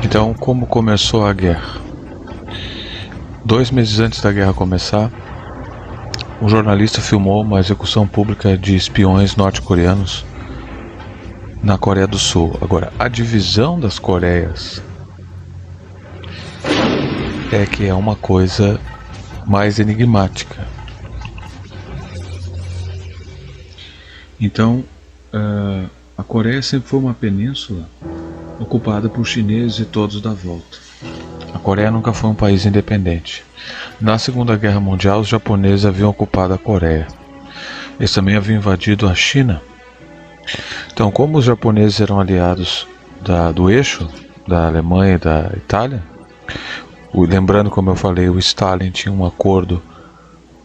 Então, como começou a guerra? 2 meses antes da guerra começar, um jornalista filmou uma execução pública de espiões norte-coreanos na Coreia do Sul. Agora, a divisão das Coreias é que é uma coisa mais enigmática. Então, a Coreia sempre foi uma península ocupada por chineses e todos da volta. A Coreia nunca foi um país independente. Na Segunda Guerra Mundial, os japoneses haviam ocupado a Coreia. Eles também haviam invadido a China. Então, como os japoneses eram aliados do eixo da Alemanha e da Itália, lembrando, como eu falei, o Stalin tinha um acordo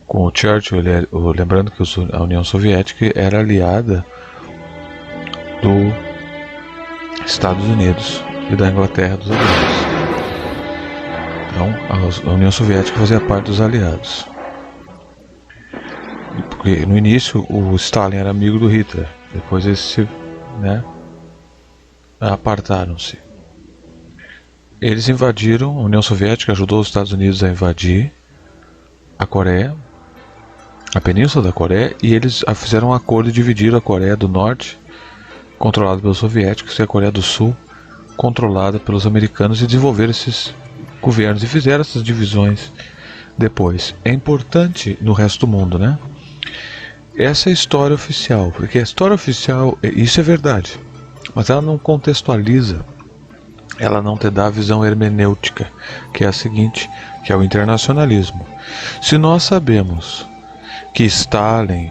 com o Churchill, lembrando que a União Soviética era aliada dos Estados Unidos e da Inglaterra dos aliados. Então, a União Soviética fazia parte dos aliados. Porque no início o Stalin era amigo do Hitler, depois eles apartaram-se. Eles invadiram, a União Soviética ajudou os Estados Unidos a invadir a Coreia, a Península da Coreia, e eles fizeram um acordo de dividir a Coreia do Norte, controlada pelos soviéticos, e a Coreia do Sul, controlada pelos americanos, e desenvolveram esses governos e fizeram essas divisões depois. É importante no resto do mundo, né? Essa é a história oficial, porque a história oficial, isso é verdade, mas ela não contextualiza, ela não te dá a visão hermenêutica, que é a seguinte, que é o internacionalismo. Se nós sabemos que Stalin,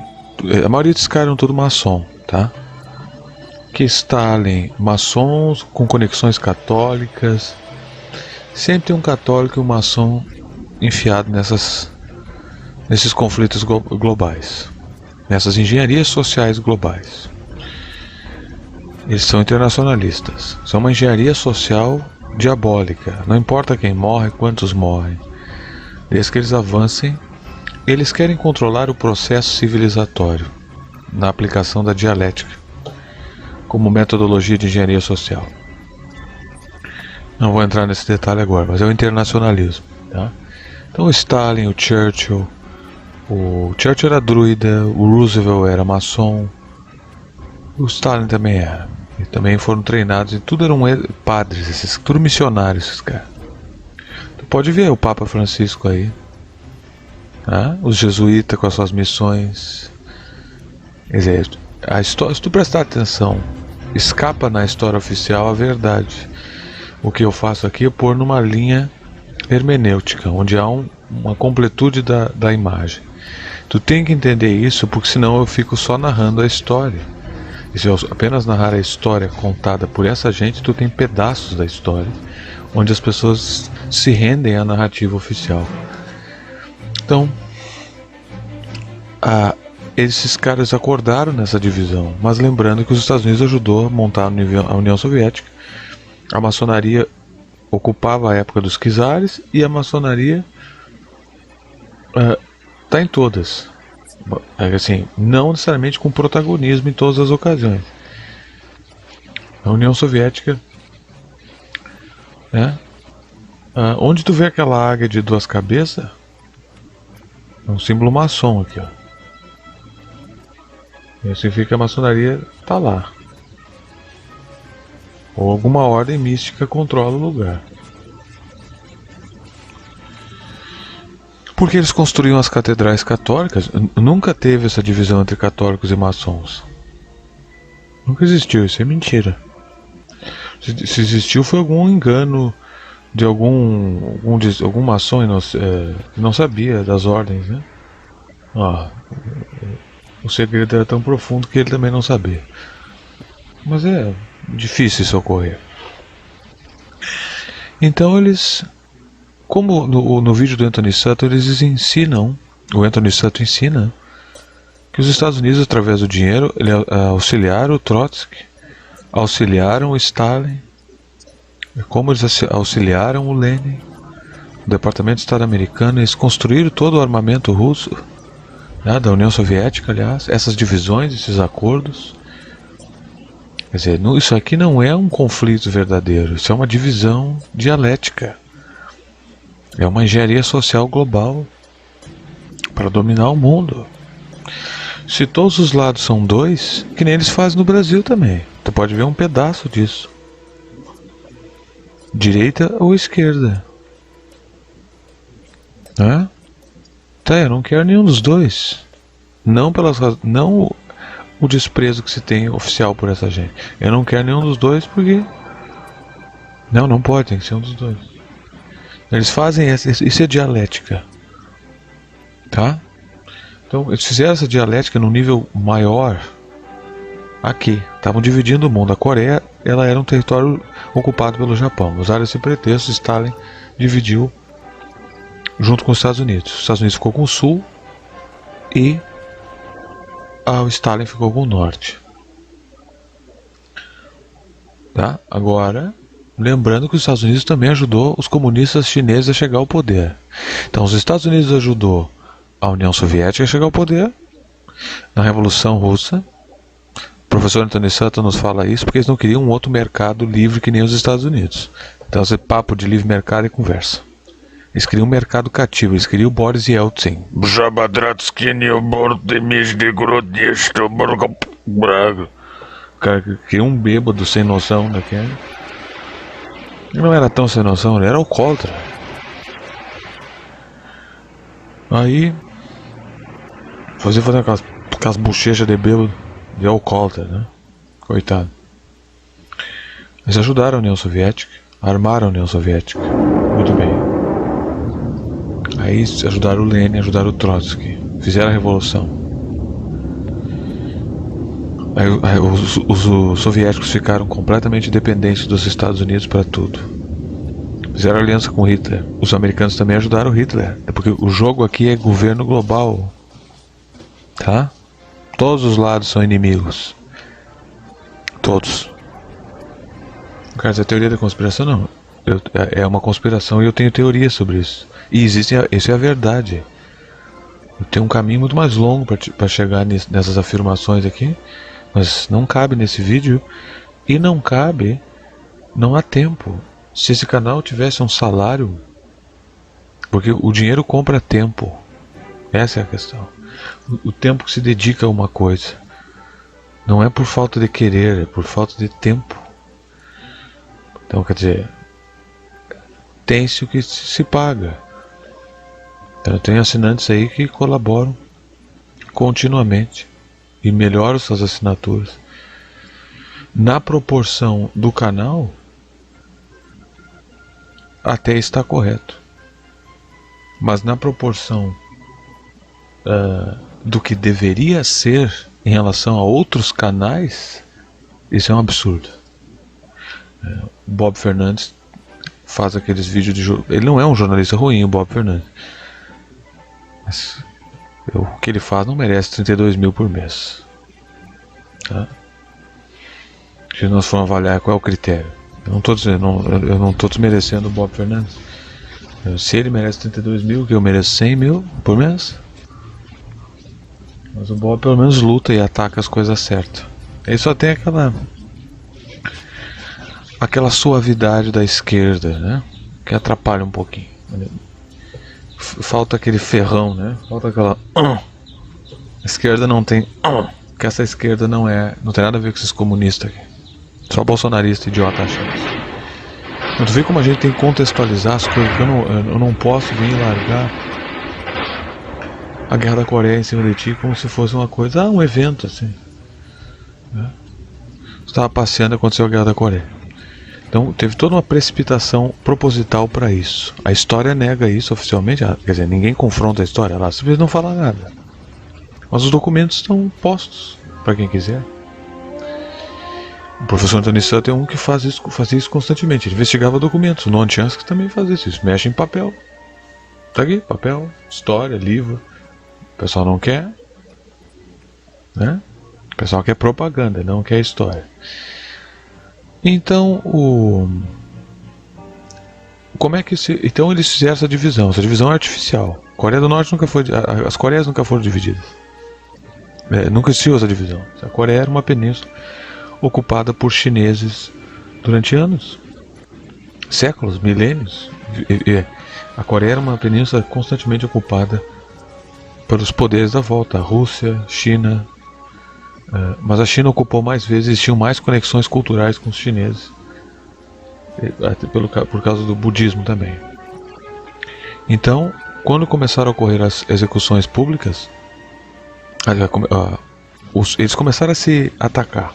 a maioria desses caras eram tudo maçom, tá? Que Stalin, maçons com conexões católicas, sempre tem um católico e um maçom enfiado nesses conflitos globais, nessas engenharias sociais globais. Eles são internacionalistas, são uma engenharia social diabólica, não importa quem morre, quantos morrem, desde que eles avancem, eles querem controlar o processo civilizatório na aplicação da dialética como metodologia de engenharia social. Não vou entrar nesse detalhe agora, mas é o internacionalismo, tá? Então o Stalin, o Churchill era druida, o Roosevelt era maçom, o Stalin também era. E também foram treinados, e tudo eram padres, tudo missionários, esses caras. Tu pode ver o Papa Francisco aí, tá? Os jesuítas com as suas missões. Quer dizer, a história, se tu prestar atenção, escapa na história oficial a verdade. O que eu faço aqui é pôr numa linha hermenêutica, onde há uma completude da imagem. Tu tem que entender isso, porque senão eu fico só narrando a história. E se eu apenas narrar a história contada por essa gente, tu tem pedaços da história, onde as pessoas se rendem à narrativa oficial. Então, esses caras acordaram nessa divisão, mas lembrando que os Estados Unidos ajudou a montar a União Soviética. A maçonaria ocupava a época dos czares e a maçonaria está em todas. Assim, não necessariamente com protagonismo em todas as ocasiões. A União Soviética, onde tu vê aquela águia de 2 cabeças, é um símbolo maçom aqui, ó. Isso significa que a maçonaria está lá. Ou alguma ordem mística controla o lugar. Porque eles construíam as catedrais católicas. Nunca teve essa divisão entre católicos e maçons. Nunca existiu, isso é mentira. Se existiu, foi algum engano de algum maçom que não sabia das ordens, né? O segredo era tão profundo que ele também não sabia. Mas é difícil isso ocorrer. Então eles, como no vídeo do Anthony Sutton, eles ensinam, o Anthony Sutton ensina, que os Estados Unidos, através do dinheiro, auxiliaram o Trotsky, auxiliaram o Stalin, como eles auxiliaram o Lenin, o Departamento de Estado americano. Eles construíram todo o armamento russo, da União Soviética, aliás, essas divisões, esses acordos. Quer dizer, isso aqui não é um conflito verdadeiro, isso é uma divisão dialética. É uma engenharia social global para dominar o mundo. Se todos os lados são dois, que nem eles fazem no Brasil também. Tu pode ver um pedaço disso. Direita ou esquerda. Né? Tá, eu não quero nenhum dos dois. Não o desprezo que se tem oficial por essa gente. Eu não quero nenhum dos dois porque... Não pode, tem que ser um dos dois. Eles fazem isso é dialética. Tá? Então, eles fizeram essa dialética num nível maior aqui. Estavam dividindo o mundo. A Coreia, ela era um território ocupado pelo Japão. Usaram esse pretexto, Stalin dividiu junto com os Estados Unidos. Os Estados Unidos ficou com o Sul e o Stalin ficou com o Norte. Tá? Agora, lembrando que os Estados Unidos também ajudou os comunistas chineses a chegar ao poder. Então, os Estados Unidos ajudou a União Soviética a chegar ao poder na Revolução Russa. O professor Anthony Sutton nos fala isso porque eles não queriam um outro mercado livre que nem os Estados Unidos. Então, esse papo de livre mercado é conversa. Eles queriam um mercado cativo, eles queriam o Boris Yeltsin. O cara queria um bêbado sem noção daquele. Ele não era tão sem noção, ele era alcoólatra. Aí fazia aquelas bochechas de bêbado de alcoólatra, né? Coitado. Eles ajudaram a União Soviética, armaram a União Soviética. Muito bem. Aí ajudaram o Lenin, ajudaram o Trotsky, fizeram a revolução. Aí os soviéticos ficaram completamente dependentes dos Estados Unidos para tudo. Fizeram aliança com Hitler. Os americanos também ajudaram Hitler, porque o jogo aqui é governo global, tá? Todos os lados são inimigos. Todos. Cara, essa teoria da conspiração não. É uma conspiração e eu tenho teoria sobre isso. E isso é a verdade. Eu tenho um caminho muito mais longo para chegar nessas afirmações aqui, mas não cabe nesse vídeo e não há tempo. Se esse canal tivesse um salário, porque o dinheiro compra tempo, essa é a questão. O tempo que se dedica a uma coisa não é por falta de querer, é por falta de tempo. Então, quer dizer, tem-se o que se paga. Então, eu tenho assinantes aí que colaboram continuamente e melhoram suas assinaturas. Na proporção do canal, até está correto. Mas na proporção do que deveria ser em relação a outros canais, isso é um absurdo. O Bob Fernandes faz aqueles vídeos de... Ele não é um jornalista ruim, o Bob Fernandes. Mas o que ele faz não merece 32 mil por mês. Tá? Se nós formos avaliar qual é o critério. Eu não estou desmerecendo o Bob Fernandes. Se ele merece 32 mil, que eu mereço 100 mil por mês. Mas o Bob pelo menos luta e ataca as coisas certas. Ele só tem aquela suavidade da esquerda, né? Que atrapalha um pouquinho. Falta aquele ferrão, né? Falta aquela... A esquerda não tem... Que essa esquerda não tem nada a ver com esses comunistas aqui. Só bolsonarista idiota achando isso. Mas tu vê como a gente tem que contextualizar as coisas, que eu não posso vir largar a guerra da Coreia em cima de ti como se fosse uma coisa, um evento assim. Né? Você estava passeando e aconteceu a guerra da Coreia. Então teve toda uma precipitação proposital para isso. A história nega isso oficialmente, quer dizer, ninguém confronta a história, ela simplesmente não fala nada. Mas os documentos estão postos para quem quiser. O professor Anthony Sutton é um que fazia isso constantemente. Ele investigava documentos. O Noam Chomsky também faz isso. Mexe em papel. Tá aqui, papel, história, livro. O pessoal não quer, né? O pessoal quer propaganda, não quer história. Então, como é que então eles fizeram essa divisão? Essa divisão é artificial. A Coreia do Norte nunca foi... As Coreias nunca foram divididas. Nunca existiu essa divisão. A Coreia era uma península. ocupada por chineses durante anos, séculos, milênios. A Coreia era uma península constantemente ocupada pelos poderes da volta, a Rússia, China, mas a China ocupou mais vezes, existiam mais conexões culturais com os chineses, por causa do budismo também. Então, quando começaram a ocorrer as execuções públicas, eles começaram a se atacar,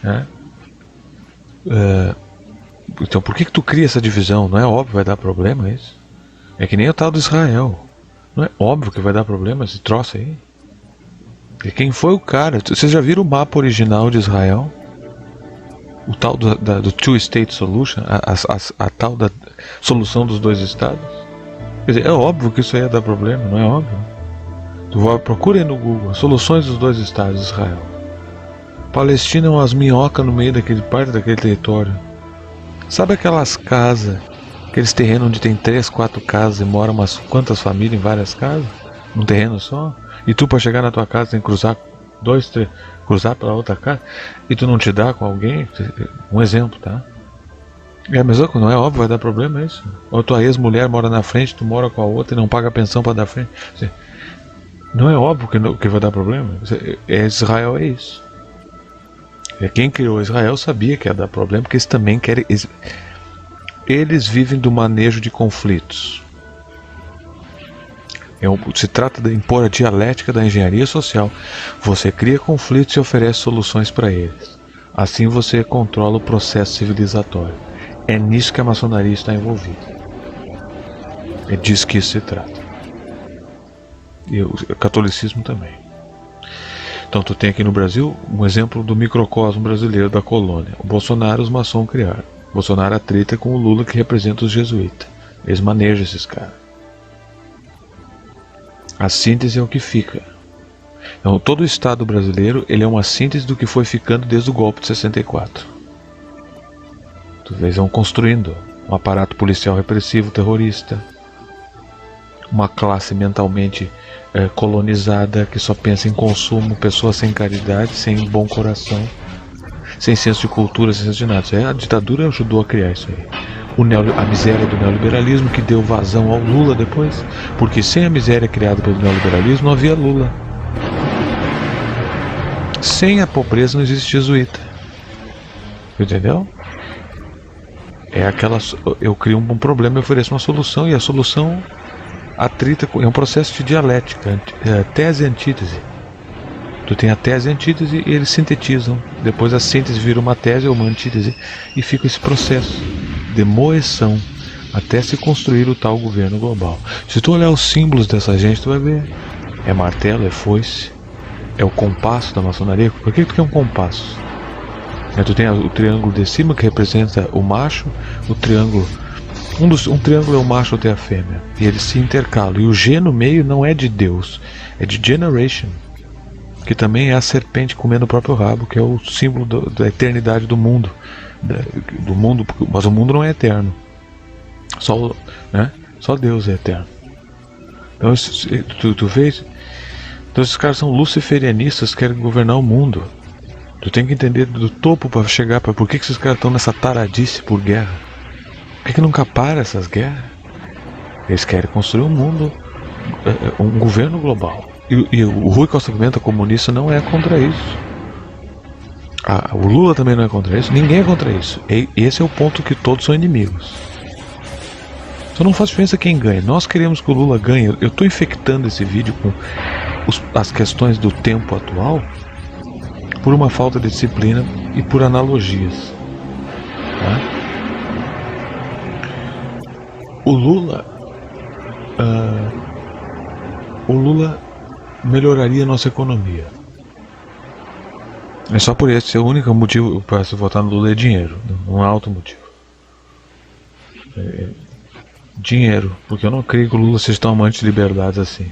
né? Então, por que tu cria essa divisão? Não é óbvio que vai dar problema isso? É que nem o tal do Israel. Não é óbvio que vai dar problema esse troço aí? E quem foi o cara? Vocês já viram o mapa original de Israel? O tal do Two-State Solution? A tal da solução dos dois estados? Quer dizer, é óbvio que isso aí ia dar problema, não é óbvio? Procure no Google, soluções dos dois estados de Israel. Palestina é umas minhocas no meio daquele parte daquele território. Sabe aquelas casas, aqueles terrenos onde tem 3, 4 casas e moram umas quantas famílias em várias casas? Num terreno só? E tu para chegar na tua casa tem que cruzar 2, 3, cruzar para outra casa? E tu não te dá com alguém? Um exemplo, tá? É a mesma coisa, não é óbvio, vai dar problema isso? Ou tua ex-mulher mora na frente, tu mora com a outra e não paga pensão para dar frente? Não é óbvio que vai dar problema? Israel é isso. Quem criou Israel sabia que ia dar problema, porque eles também querem. Eles vivem do manejo de conflitos. Se trata de impor a dialética da engenharia social. Você cria conflitos e oferece soluções para eles. Assim você controla o processo civilizatório. É nisso que a maçonaria está envolvida. É disso que isso se trata. E o catolicismo também. Então tu tem aqui no Brasil um exemplo do microcosmo brasileiro da colônia. O Bolsonaro os maçons criaram. O Bolsonaro treta com o Lula, que representa os jesuítas. Eles manejam esses caras. A síntese é o que fica. Então todo o Estado brasileiro ele é uma síntese do que foi ficando desde o golpe de 64. Eles vão construindo um aparato policial repressivo, terrorista, uma classe mentalmente colonizada que só pensa em consumo, pessoas sem caridade, sem bom coração, sem senso de cultura, sem senso de nada. A ditadura ajudou a criar isso aí. A miséria do neoliberalismo que deu vazão ao Lula depois, porque sem a miséria criada pelo neoliberalismo não havia Lula. Sem a pobreza não existe jesuíta. Entendeu? Eu crio um problema e ofereço uma solução, e a solução atrita é um processo de dialética, tese e antítese. Tu tem a tese e a antítese e eles sintetizam. Depois a síntese vira uma tese ou uma antítese e fica esse processo de moeção até se construir o tal governo global. Se tu olhar os símbolos dessa gente, tu vai ver. É martelo, é foice, é o compasso da maçonaria. Por que tu quer um compasso? Tu tem o triângulo de cima que representa o macho, o triângulo. Um triângulo é o macho, outro é a fêmea. E eles se intercalam. E o G no meio não é de Deus, é de Generation, que também é a serpente comendo o próprio rabo, que é o símbolo da eternidade do mundo. Do mundo, mas o mundo não é eterno. Só Deus é eterno. Então tu vês. Então esses caras são luciferianistas, querem governar o mundo. Tu tem que entender do topo para chegar para por que esses caras estão nessa taradice por guerra. Por que nunca para essas guerras? Eles querem construir um mundo, um governo global. E o Rui Costa Pimenta, comunista, não é contra isso. O Lula também não é contra isso. Ninguém é contra isso. Esse é o ponto que todos são inimigos. Só não faz diferença quem ganha. Nós queremos que o Lula ganhe. Eu estou infectando esse vídeo com as questões do tempo atual por uma falta de disciplina e por analogias. Tá? O Lula melhoraria a nossa economia. É só por esse, é o único motivo para se votar no Lula é dinheiro, um alto motivo. Dinheiro, porque eu não creio que o Lula seja tão amante de liberdades assim.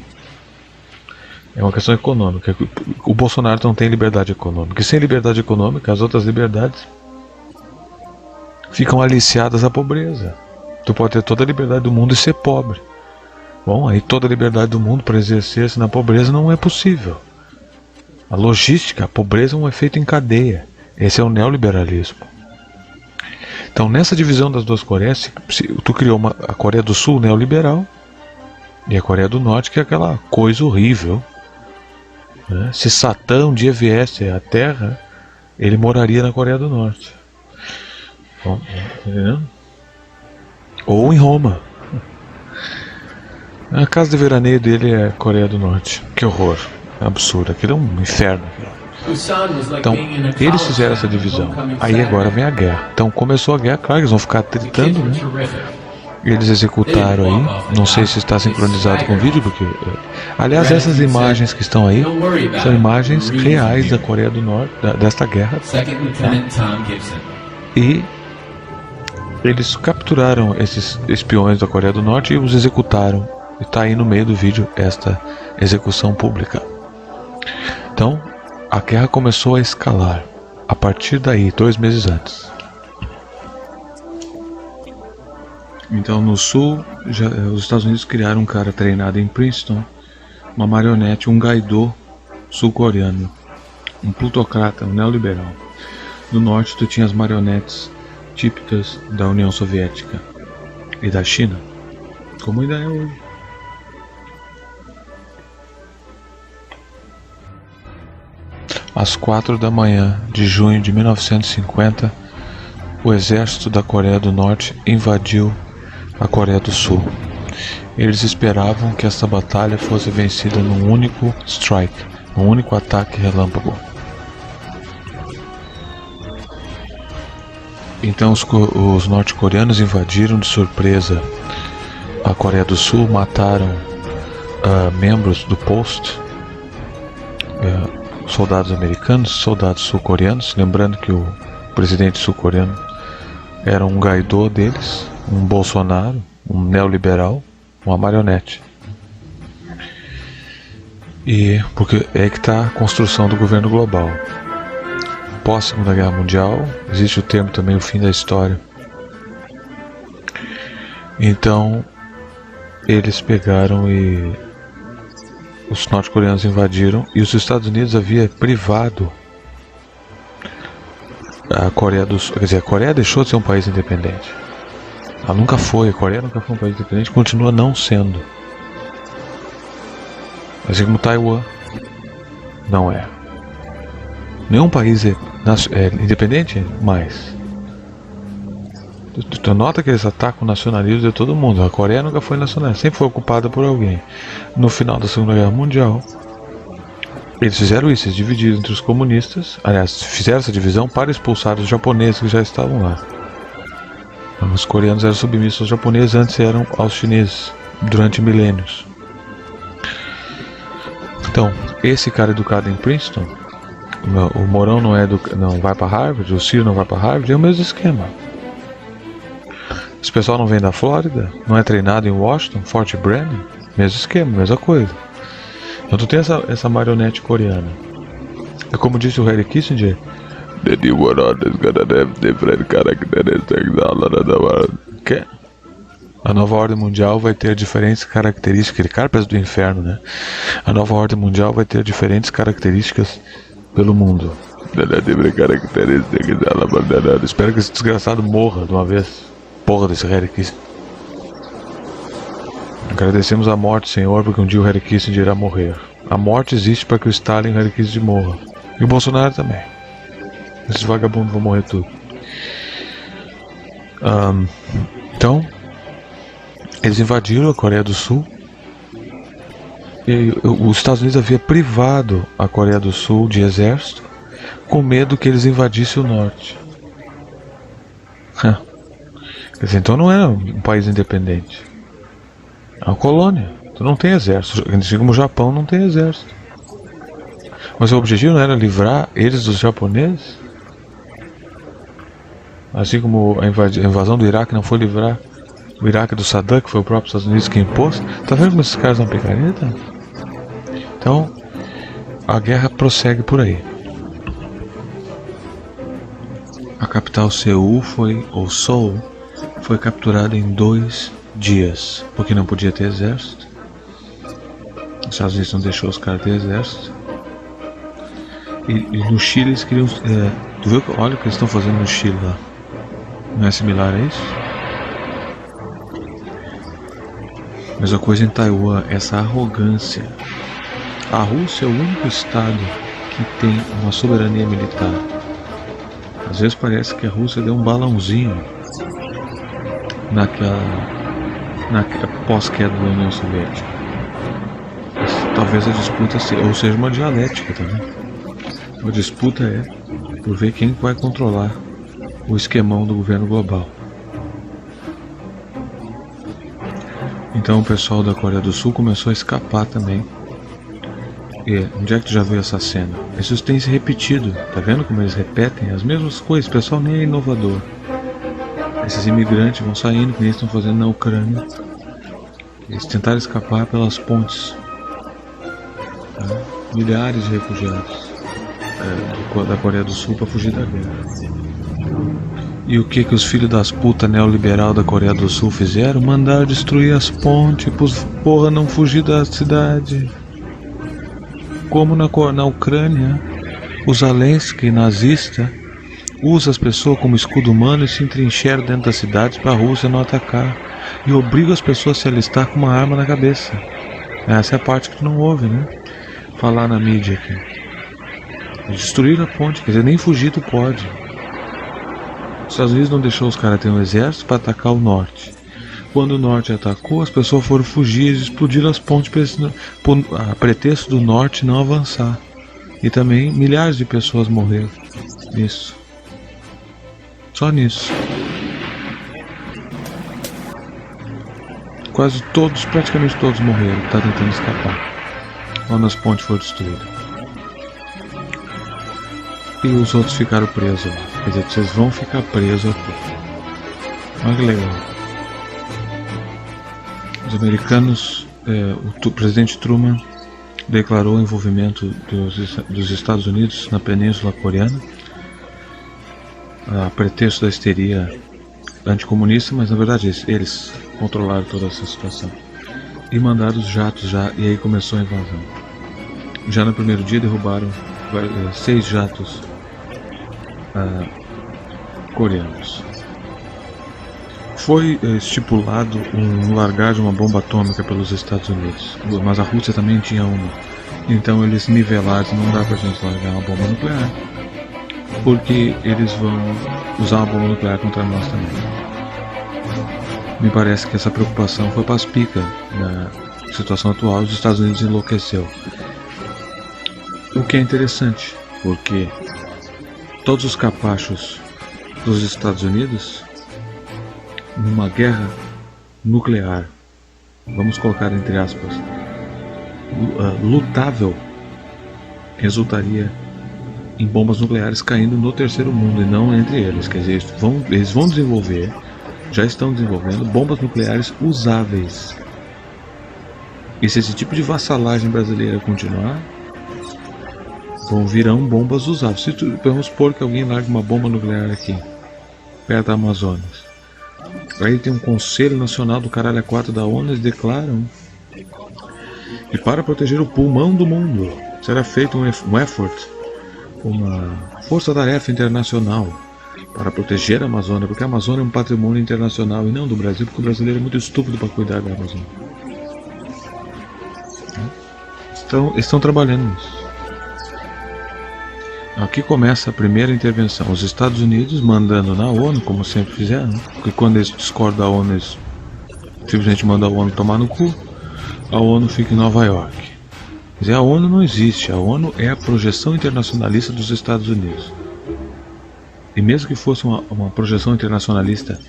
É uma questão econômica. O Bolsonaro não tem liberdade econômica. E sem liberdade econômica, as outras liberdades ficam aliciadas à pobreza. Tu pode ter toda a liberdade do mundo e ser pobre. Bom, aí toda a liberdade do mundo para exercer-se na pobreza não é possível. A logística, a pobreza é um efeito em cadeia. Esse é o neoliberalismo. Então, nessa divisão das duas Coreias, tu criou a Coreia do Sul neoliberal e a Coreia do Norte, que é aquela coisa horrível, né? Se Satã um dia viesse à Terra, ele moraria na Coreia do Norte. Bom, entendeu? Ou em Roma. A casa de veraneio dele é Coreia do Norte. Que horror. É absurdo. Aquilo é um inferno. Então, eles fizeram essa divisão. Aí agora vem a guerra. Então começou a guerra, claro, eles vão ficar tritando, né? Eles executaram aí. Não sei se está sincronizado com o vídeo, porque... Aliás, essas imagens que estão aí são imagens reais da Coreia do Norte, desta guerra. E eles capturaram esses espiões da Coreia do Norte e os executaram. E está aí no meio do vídeo esta execução pública. Então, a guerra começou a escalar. A partir daí, 2 meses antes. Então, no sul, os Estados Unidos criaram um cara treinado em Princeton, uma marionete, um gaidô sul-coreano, um plutocrata, um neoliberal. No norte, tu tinha as marionetes típicas da União Soviética e da China, como ainda é hoje. Às 4 da manhã de junho de 1950, o exército da Coreia do Norte invadiu a Coreia do Sul. Eles esperavam que esta batalha fosse vencida num único strike, num único ataque relâmpago. Então os norte-coreanos invadiram de surpresa a Coreia do Sul, mataram membros do Post, soldados americanos, soldados sul-coreanos, lembrando que o presidente sul-coreano era um gaidô deles, um Bolsonaro, um neoliberal, uma marionete. E porque é que está a construção do governo global. Pós Segunda Guerra Mundial, existe o termo também o fim da história. Então, eles pegaram e os norte-coreanos invadiram e os Estados Unidos havia privado a Coreia do Sul. Quer dizer, a Coreia deixou de ser um país independente. Ela nunca foi, a Coreia nunca foi um país independente, continua não sendo. Assim como Taiwan não é. Nenhum país é independente mais. Tu nota que eles atacam o nacionalismo de todo mundo. A Coreia nunca foi nacionalista, sempre foi ocupada por alguém. No final da Segunda Guerra Mundial, eles fizeram isso, eles dividiram entre os comunistas. Aliás, fizeram essa divisão para expulsar os japoneses que já estavam lá. Os coreanos eram submissos aos japoneses, antes eram aos chineses, durante milênios. Então, esse cara educado em Princeton, o Mourão não vai para Harvard, o Ciro não vai para Harvard, é o mesmo esquema. Esse pessoal não vem da Flórida, não é treinado em Washington, Fort Bragg, mesmo esquema, mesma coisa. Então tu tem essa marionete coreana. É como disse o Henry Kissinger, a nova ordem mundial vai ter diferentes características. Aquele cara parece do inferno, né? A nova ordem mundial vai ter diferentes características pelo mundo. Espero que esse desgraçado morra de uma vez. Porra desse Henry Kissinger. Agradecemos a morte, Senhor, porque um dia o Henry Kissinger irá morrer. A morte existe para que o Stalin e o Henry Kissinger morram. E o Bolsonaro também. Esses vagabundos vão morrer tudo. Então, eles invadiram a Coreia do Sul. E os Estados Unidos havia privado a Coreia do Sul de exército, com medo que eles invadissem o norte. Quer dizer, então não era um país independente. É uma colônia. Então não tem exército. Assim como o Japão não tem exército. Mas o objetivo não era livrar eles dos japoneses? Assim como a invasão do Iraque não foi livrar o Iraque do Saddam, que foi o próprio Estados Unidos que impôs. Tá vendo como esses caras são picareta? Então, a guerra prossegue por aí. A capital Seul foi capturada em 2 dias, porque não podia ter exército. Os Estados Unidos não deixou os caras ter exército. E no Chile eles queriam. Tu viu? Olha o que eles estão fazendo no Chile lá. Não é similar a isso? Mesma coisa em Taiwan, essa arrogância. A Rússia é o único estado que tem uma soberania militar. Às vezes parece que a Rússia deu um balãozinho naquela pós-queda da União Soviética. Talvez a disputa seja uma dialética também. A disputa é por ver quem vai controlar o esquemão do governo global. Então o pessoal da Coreia do Sul começou a escapar também. E onde é que tu já viu essa cena? Isso tem se repetido. Tá vendo como eles repetem as mesmas coisas? O pessoal nem é inovador. Esses imigrantes vão saindo, que nem eles estão fazendo na Ucrânia. Eles tentaram escapar pelas pontes. Milhares de refugiados da Coreia do Sul para fugir da guerra. E o que os filhos das putas neoliberal da Coreia do Sul fizeram? Mandaram destruir as pontes pros porra não fugir da cidade. Como na Ucrânia, o Zelensky, nazista, usa as pessoas como escudo humano e se entrincheira dentro das cidades para a Rússia não atacar. E obriga as pessoas a se alistar com uma arma na cabeça. Essa é a parte que tu não ouve, né? Falar na mídia aqui. Destruir a ponte, quer dizer, nem fugir tu pode. Os Estados Unidos não deixou os caras ter um exército para atacar o norte. Quando o norte atacou, as pessoas foram fugir e explodiram as pontes a pretexto do norte não avançar. E também milhares de pessoas morreram nisso. Só nisso. Praticamente todos morreram, tá tentando escapar. Quando as pontes foram destruídas. E os outros ficaram presos lá. Quer dizer, vocês vão ficar presos aqui. Olha que legal. Os americanos, o presidente Truman declarou o envolvimento dos Estados Unidos na Península Coreana a pretexto da histeria anticomunista, mas na verdade eles controlaram toda essa situação e mandaram os jatos já, e aí começou a invasão. Já no primeiro dia derrubaram 6 jatos coreanos. Foi estipulado um largar de uma bomba atômica pelos Estados Unidos, mas a Rússia também tinha uma. Então eles nivelaram, não dá pra gente largar uma bomba nuclear, porque eles vão usar uma bomba nuclear contra nós também. Me parece que essa preocupação foi para as picas na situação atual. Os Estados Unidos enlouqueceu. O que é interessante, porque todos os capachos dos Estados Unidos, numa guerra nuclear, vamos colocar entre aspas, lutável, resultaria em bombas nucleares caindo no terceiro mundo e não entre eles. Quer dizer, eles vão desenvolver, já estão desenvolvendo bombas nucleares usáveis. E se esse tipo de vassalagem brasileira continuar, virão bombas usáveis. Vamos supor que alguém largue uma bomba nuclear aqui, perto da Amazonas. Aí tem um Conselho Nacional do Caralho 4 da ONU, eles declaram que para proteger o pulmão do mundo será feito um effort, uma força-tarefa internacional para proteger a Amazônia, porque a Amazônia é um patrimônio internacional e não do Brasil, porque o brasileiro é muito estúpido para cuidar da Amazônia. Então, eles estão trabalhando nisso. Aqui começa a primeira intervenção. Os Estados Unidos mandando na ONU, como sempre fizeram, porque quando eles discordam da ONU, eles simplesmente mandam a ONU tomar no cu. A ONU fica em Nova York. Quer dizer, a ONU não existe. A ONU é a projeção internacionalista dos Estados Unidos. E mesmo que fosse uma projeção internacionalista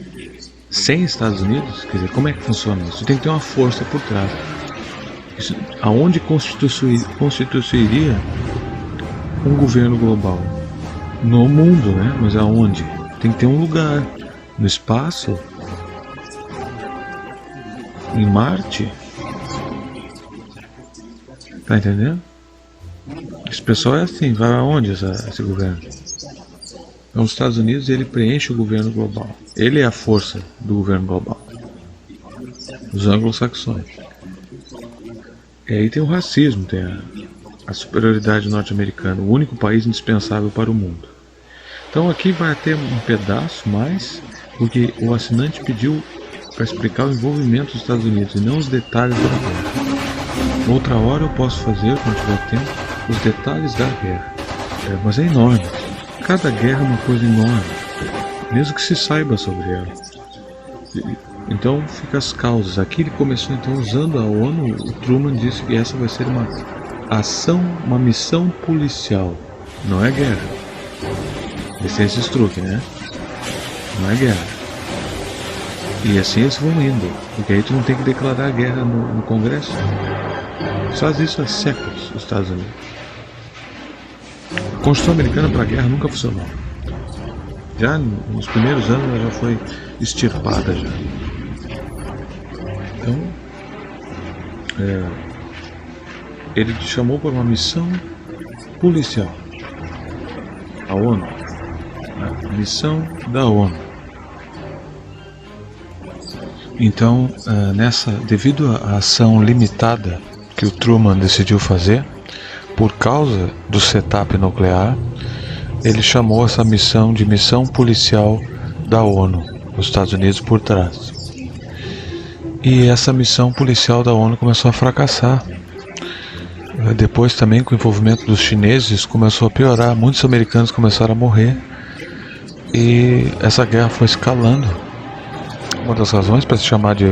sem Estados Unidos, quer dizer, como é que funciona isso? Tem que ter uma força por trás. Isso, aonde constituiria um governo global? No mundo, né? Mas aonde? Tem que ter um lugar. No espaço? Em Marte? Tá entendendo? Esse pessoal é assim, vai aonde esse governo? Então os Estados Unidos, ele preenche o governo global. Ele é a força do governo global. Os anglo-saxões. E aí tem o racismo, tem a superioridade norte-americana, o único país indispensável para o mundo. Então aqui vai ter um pedaço mais, porque o assinante pediu para explicar o envolvimento dos Estados Unidos e não os detalhes da guerra. Outra hora eu posso fazer, quando tiver tempo, os detalhes da guerra. Mas é enorme. Cada guerra é uma coisa enorme, mesmo que se saiba sobre ela. Então fica as causas. Aqui ele começou então usando a ONU. O Truman disse que essa vai ser uma ação, uma missão policial. Não é guerra. Licença Struck, né? Não é guerra. E assim eles vão indo, porque aí tu não tem que declarar guerra no Congresso. Faz isso há séculos, os Estados Unidos. A Constituição Americana para a guerra nunca funcionou. Já nos primeiros anos ela já foi extirpada já. Então, ele chamou para uma missão policial. A ONU. A missão da ONU. Então, devido à ação limitada que o Truman decidiu fazer, por causa do setup nuclear, ele chamou essa missão de missão policial da ONU, os Estados Unidos por trás. E essa missão policial da ONU começou a fracassar. Depois também, com o envolvimento dos chineses, começou a piorar. Muitos americanos começaram a morrer. E essa guerra foi escalando. Uma das razões para se chamar de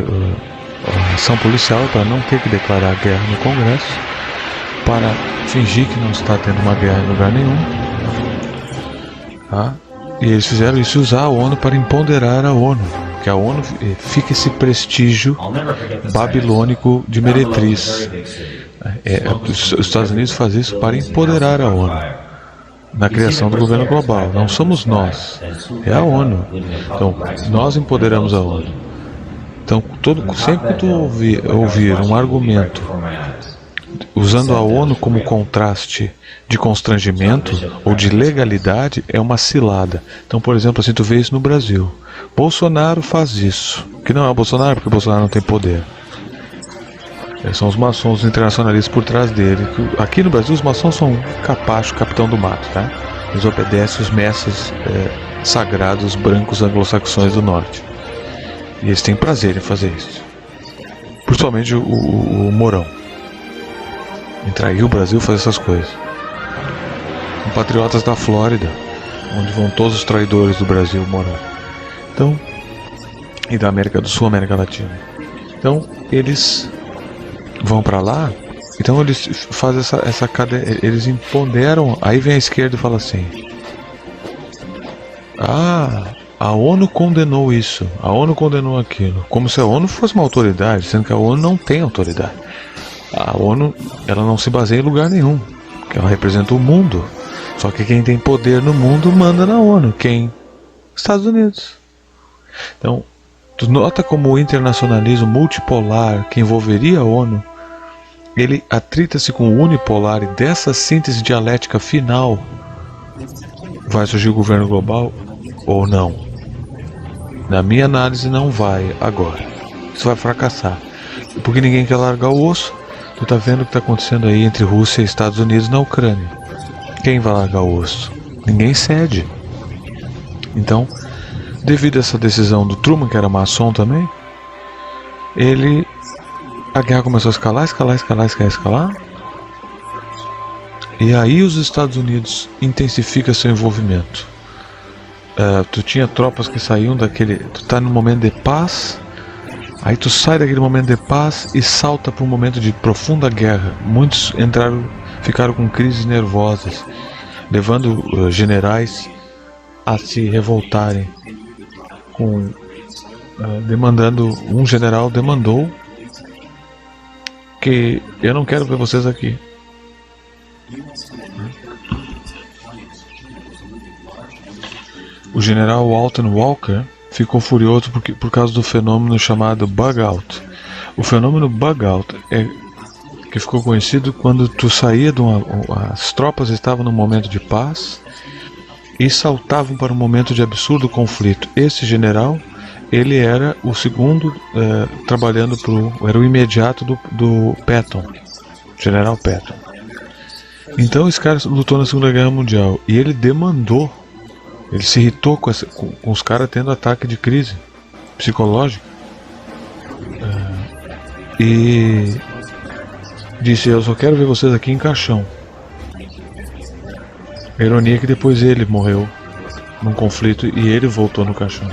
ação policial é para não ter que declarar guerra no Congresso, para fingir que não está tendo uma guerra em lugar nenhum. Tá? E eles fizeram isso, usar a ONU para empoderar a ONU, que a ONU fica esse prestígio babilônico de meretriz. Os Estados Unidos fazem isso para empoderar a ONU na criação do governo global. Não somos nós, é a ONU. Então, nós empoderamos a ONU. Então, sempre que tu ouvir um argumento usando a ONU como contraste de constrangimento ou de legalidade, é uma cilada. Então, por exemplo, assim, tu vê isso no Brasil. Bolsonaro faz isso. Que não é o Bolsonaro, porque o Bolsonaro não tem poder. São os maçons, os internacionalistas por trás dele. Aqui no Brasil, os maçons são capacho, capitão do mato, tá? Eles obedecem os mestres sagrados brancos anglo-saxões do norte. E eles têm prazer em fazer isso. Principalmente o Mourão. Em trair o Brasil, fazer essas coisas. Compatriotas da Flórida, onde vão todos os traidores do Brasil morar. Então, e da América do Sul, América Latina. Então, eles vão para lá. Então eles fazem essa cadeia, eles empoderam. Aí vem a esquerda e fala assim: a ONU condenou isso, a ONU condenou aquilo, como se a ONU fosse uma autoridade, sendo que a ONU não tem autoridade. A ONU, ela não se baseia em lugar nenhum, porque ela representa o mundo. Só que quem tem poder no mundo manda na ONU. Quem? Estados Unidos. Então, tu nota como o internacionalismo multipolar que envolveria a ONU, ele atrita-se com o unipolar, e dessa síntese dialética final vai surgir o governo global ou não. Na minha análise, não vai agora. Isso vai fracassar, porque ninguém quer largar o osso. Tu tá vendo o que está acontecendo aí entre Rússia e Estados Unidos na Ucrânia. Quem vai largar o osso? Ninguém cede. Então, devido a essa decisão do Truman, que era maçom também, a guerra começou a escalar. E aí os Estados Unidos intensificam seu envolvimento. Tu tinha tropas que saíam daquele... Tu tá num momento de paz, aí tu sai daquele momento de paz e salta para um momento de profunda guerra. Muitos ficaram com crises nervosas, levando generais a se revoltarem, um general demandou que eu não quero ver vocês aqui. O general Walton Walker ficou furioso por causa do fenômeno chamado bug out. O fenômeno bug out que ficou conhecido quando tu saía as tropas estavam num momento de paz e saltavam para um momento de absurdo conflito. Esse general, ele era o segundo trabalhando era o imediato do Patton, General Patton. Então esse cara lutou na Segunda Guerra Mundial e ele demandou, ele se irritou com os caras tendo ataque de crise psicológica e disse: eu só quero ver vocês aqui em caixão. A ironia é que depois ele morreu num conflito e ele voltou no caixão.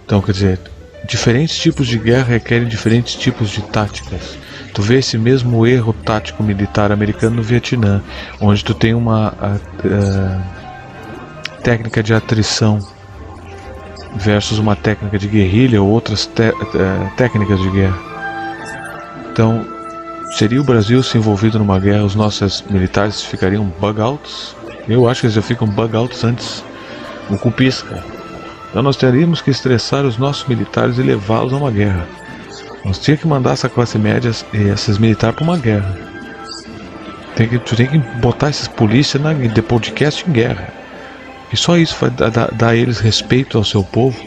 Então, quer dizer, diferentes tipos de guerra requerem diferentes tipos de táticas. Tu vê esse mesmo erro tático militar americano no Vietnã, onde tu tem uma técnica de atrição versus uma técnica de guerrilha ou outras técnicas de guerra. Então, seria o Brasil se envolvido numa guerra, os nossos militares ficariam bug-outs? Eu acho que eles já ficam bug-outs antes, no cupisca. Então nós teríamos que estressar os nossos militares e levá-los a uma guerra. Nós tínhamos que mandar essa classe média e esses militares para uma guerra. Tu tem que botar esses polícias de podcast em guerra. E só isso vai dar a eles respeito ao seu povo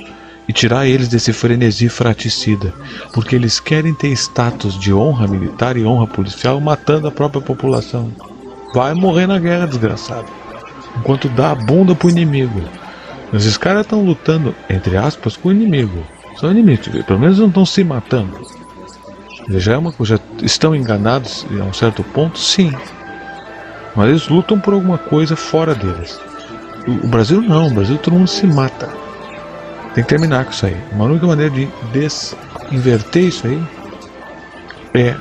e tirar eles desse frenesi fraticida. Porque eles querem ter status de honra militar e honra policial matando a própria população. Vai morrer na guerra, desgraçado. Enquanto dá a bunda pro inimigo. Esses caras estão lutando, entre aspas, com o inimigo. São inimigos, pelo menos não estão se matando. Já estão enganados a um certo ponto, sim. Mas eles lutam por alguma coisa fora deles. O Brasil não, o Brasil todo mundo se mata. Tem que terminar com isso aí. Uma única maneira de inverter isso aí é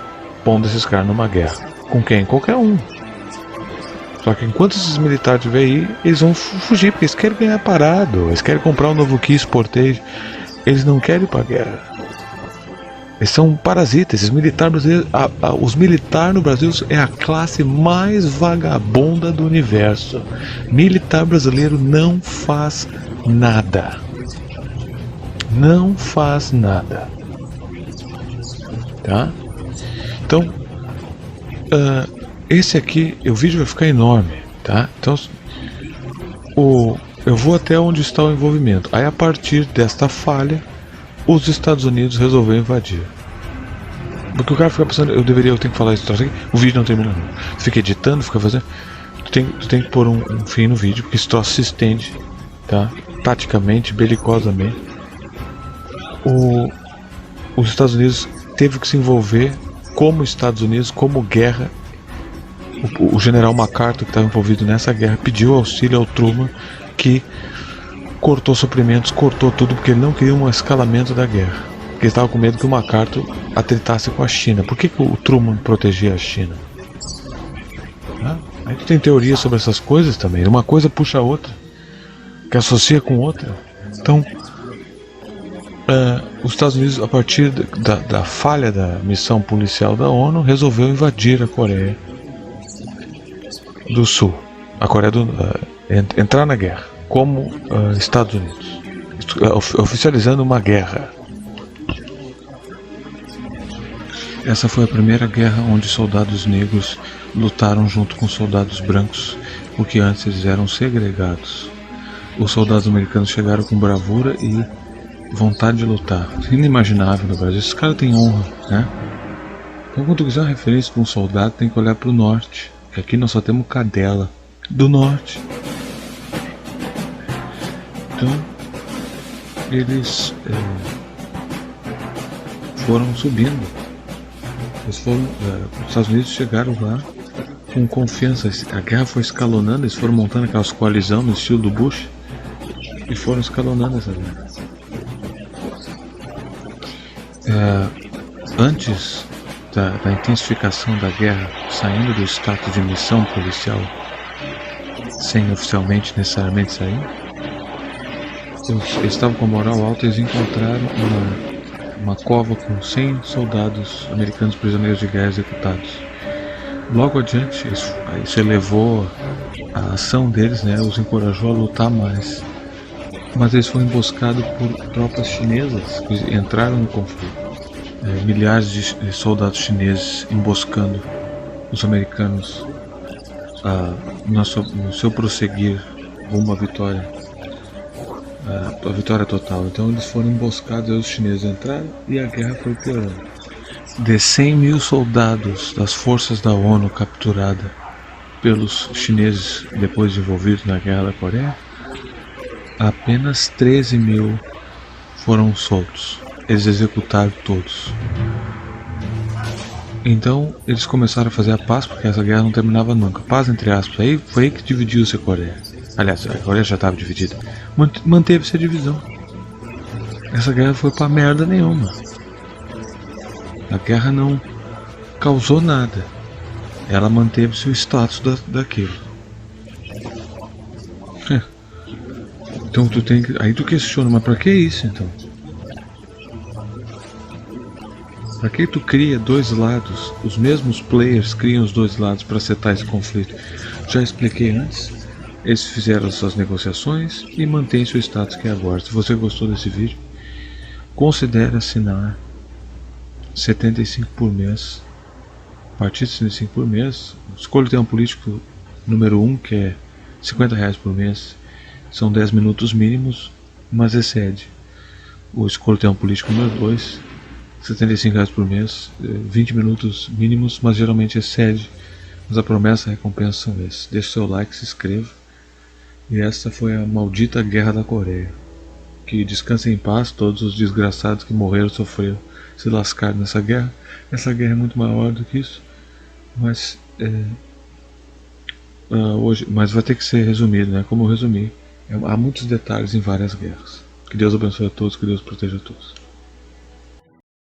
pondo esses caras numa guerra. Com quem? Qualquer um. Só que enquanto esses militares estiverem aí, eles vão fugir, porque eles querem ganhar parado, eles querem comprar um novo Kia Sportage. Eles não querem ir pra guerra. Eles são parasitas. Esses militares brasileiros, os militares no Brasil é a classe mais vagabunda do universo. Militar brasileiro não faz nada. Não faz nada. Tá? Então, esse aqui, o vídeo vai ficar enorme, tá? Então, eu vou até onde está o envolvimento. Aí, a partir desta falha, os Estados Unidos resolveram invadir. Porque o cara fica pensando, eu tenho que falar isso aqui. O vídeo não termina não. Tu fica editando, fica fazendo. Tu tem que pôr um fim no vídeo, porque esse troço se estende, tá? Taticamente, belicosamente. Os Estados Unidos teve que se envolver como Estados Unidos, como guerra. O general MacArthur, que estava envolvido nessa guerra, pediu auxílio ao Truman, que cortou suprimentos, cortou tudo, porque ele não queria um escalamento da guerra. Porque ele estava com medo que o MacArthur atritasse com a China. Por que o Truman protegia a China? Aí tu tem teoria sobre essas coisas também. Uma coisa puxa a outra, que associa com outra. Então, os Estados Unidos, a partir da falha da missão policial da ONU, resolveu invadir a Coreia do Sul, a Coreia entrar na guerra como Estados Unidos, oficializando uma guerra. Essa foi a primeira guerra onde soldados negros lutaram junto com soldados brancos, porque antes eles eram segregados. Os soldados americanos chegaram com bravura e vontade de lutar, inimaginável no Brasil. Esses caras têm honra, né? Então, quando tu quiser uma referência para um soldado, tem que olhar para o norte. Que aqui nós só temos cadela do norte. Então eles foram subindo. Os Estados Unidos chegaram lá com confiança. A guerra foi escalonando. Eles foram montando aquelas coalizões no estilo do Bush e foram escalonando essa guerra. Antes da intensificação da guerra, saindo do status de missão policial, sem oficialmente necessariamente sair, eles estavam com a moral alta. Eles encontraram uma cova com 100 soldados americanos prisioneiros de guerra executados. Logo adiante, isso elevou a ação deles, né? Os encorajou a lutar mais. Mas eles foram emboscados por tropas chinesas que entraram no conflito. Milhares de soldados chineses emboscando os americanos no seu prosseguir rumo à vitória, a vitória total. Então eles foram emboscados, os chineses entraram e a guerra foi piorando. De 100 mil soldados das forças da ONU capturada, pelos chineses depois de envolvidos na Guerra da Coreia, apenas 13 mil foram soltos. Eles executaram todos. Então eles começaram a fazer a paz, porque essa guerra não terminava nunca. Paz entre aspas. Aí foi aí que dividiu-se a Coreia. Aliás, a Coreia já estava dividida. Manteve-se a divisão. Essa guerra foi pra merda nenhuma. A guerra não causou nada. Ela manteve-se o status daquilo. Então tu tem que. Aí tu questiona, mas pra que isso então? Pra que tu cria dois lados? Os mesmos players criam os dois lados para setar esse conflito. Já expliquei antes. Eles fizeram suas negociações e mantém seu status que é agora. Se você gostou desse vídeo, considere assinar 75 por mês. A partir de 75 por mês, escolha ter um político número 1, que é R$50 por mês. São 10 minutos mínimos, mas excede. O escolha ter um político número 2, R$75 por mês, 20 minutos mínimos, mas geralmente excede. Mas a promessa e a recompensa são esses. Deixe seu like, se inscreva. E essa foi a maldita Guerra da Coreia. Que descansem em paz todos os desgraçados que morreram, sofreram, se lascaram nessa guerra. Essa guerra é muito maior do que isso, mas hoje, mas vai ter que ser resumido, né? Como eu resumi, há muitos detalhes em várias guerras. Que Deus abençoe a todos, que Deus proteja a todos.